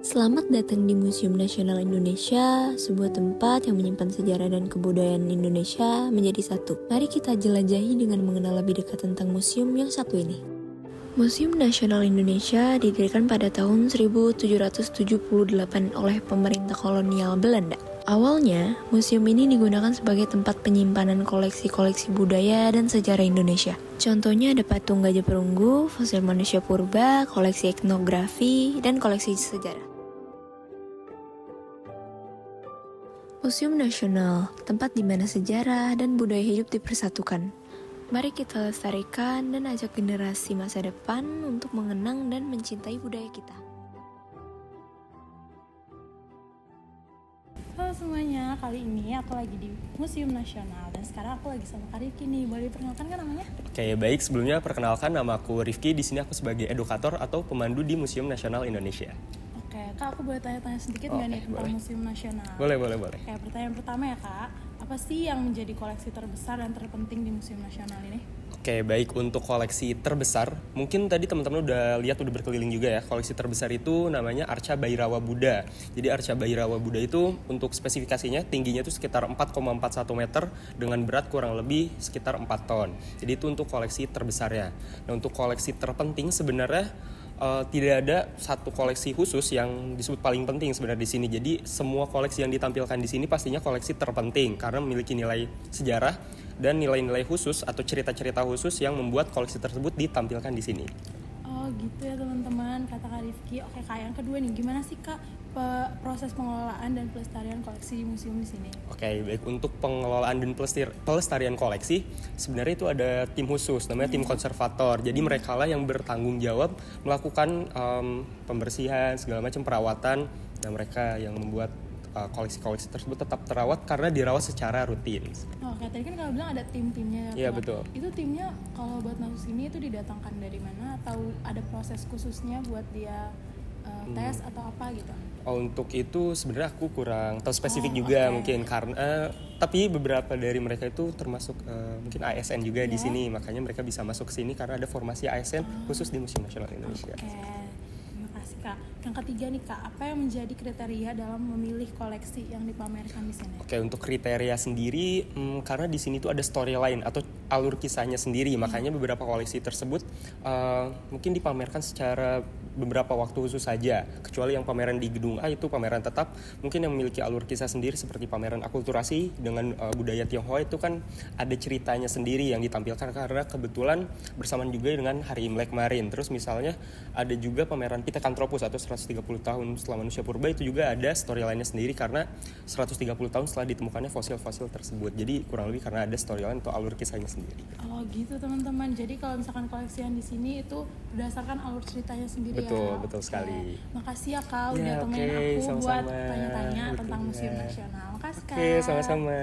Selamat datang di Museum Nasional Indonesia, sebuah tempat yang menyimpan sejarah dan kebudayaan Indonesia menjadi satu. Mari kita jelajahi dengan mengenal lebih dekat tentang museum yang satu ini. Museum Nasional Indonesia didirikan pada tahun 1778 oleh pemerintah kolonial Belanda. Awalnya, museum ini digunakan sebagai tempat penyimpanan koleksi-koleksi budaya dan sejarah Indonesia. Contohnya ada patung gajah perunggu, fosil manusia purba, koleksi etnografi, dan koleksi sejarah. Museum Nasional, tempat di mana sejarah dan budaya hidup dipersatukan. Mari kita lestarikan dan ajak generasi masa depan untuk mengenang dan mencintai budaya kita. Halo semuanya, kali ini aku lagi di Museum Nasional dan sekarang aku lagi sama Kak Rifki nih. Boleh diperkenalkan kan namanya? Oke, baik. Sebelumnya perkenalkan, nama aku Rifki. Di sini aku sebagai edukator atau pemandu di Museum Nasional Indonesia. Oke, Kak, aku boleh tanya-tanya sedikit nggak nih tentang boleh. Museum Nasional? Boleh. Oke, pertanyaan pertama ya Kak, apa sih yang menjadi koleksi terbesar dan terpenting di Museum Nasional ini? Oke, baik. Untuk koleksi terbesar, mungkin tadi teman-teman udah lihat, udah berkeliling juga ya. Koleksi terbesar itu namanya Arca Bhairawa Buddha. Jadi Arca Bhairawa Buddha itu untuk spesifikasinya tingginya itu sekitar 4,41 meter dengan berat kurang lebih sekitar 4 ton. Jadi itu untuk koleksi terbesarnya. Nah, untuk koleksi terpenting sebenarnya tidak ada satu koleksi khusus yang disebut paling penting sebenarnya di sini. Jadi semua koleksi yang ditampilkan di sini pastinya koleksi terpenting karena memiliki nilai sejarah dan nilai-nilai khusus atau cerita-cerita khusus yang membuat koleksi tersebut ditampilkan di sini. Oh gitu ya teman-teman, kata Kak Rifki. Oke Kak, yang kedua nih, gimana sih Kak proses pengelolaan dan pelestarian koleksi museum di sini? Oke, baik. Untuk pengelolaan dan pelestarian koleksi, sebenarnya itu ada tim khusus, namanya tim konservator. Jadi mereka lah yang bertanggung jawab melakukan pembersihan, segala macam perawatan, dan mereka yang membuat koleksi-koleksi tersebut tetap terawat karena dirawat secara rutin. Oke, tadi kan kalau bilang ada tim-timnya. Iya, betul. Itu timnya kalau buat masuk sini itu didatangkan dari mana atau ada proses khususnya buat dia tes atau apa gitu? Untuk itu sebenarnya aku kurang tahu spesifik juga mungkin karena tapi beberapa dari mereka itu termasuk mungkin ASN juga di sini, makanya mereka bisa masuk ke sini karena ada formasi ASN khusus di Museum Nasional Indonesia. Oke, terima kasih Kak. Yang ketiga nih Kak, apa yang menjadi kriteria dalam memilih koleksi yang dipamerkan di sini? Oke, untuk kriteria sendiri karena di sini tuh ada storyline atau alur kisahnya sendiri, makanya beberapa koleksi tersebut mungkin dipamerkan secara beberapa waktu khusus saja. Kecuali yang pameran di Gedung A itu pameran tetap, mungkin yang memiliki alur kisah sendiri seperti pameran akulturasi dengan budaya Tionghoa itu kan ada ceritanya sendiri yang ditampilkan karena kebetulan bersamaan juga dengan Hari Imlek kemarin. Terus misalnya ada juga pameran Pithecanthropus atau 130 tahun setelah manusia purba, itu juga ada storyline-nya sendiri karena 130 tahun setelah ditemukannya fosil-fosil tersebut. Jadi kurang lebih karena ada storyline atau alur kisahnya sendiri. Oh gitu teman-teman. Jadi kalau misalkan koleksi yang di sini itu berdasarkan alur ceritanya sendiri. Betul sekali. Makasih ya Kak udah temenin aku sama-sama. buat tanya-tanya tentang Museum Nasional. Makasih Kak. Oke, sama-sama.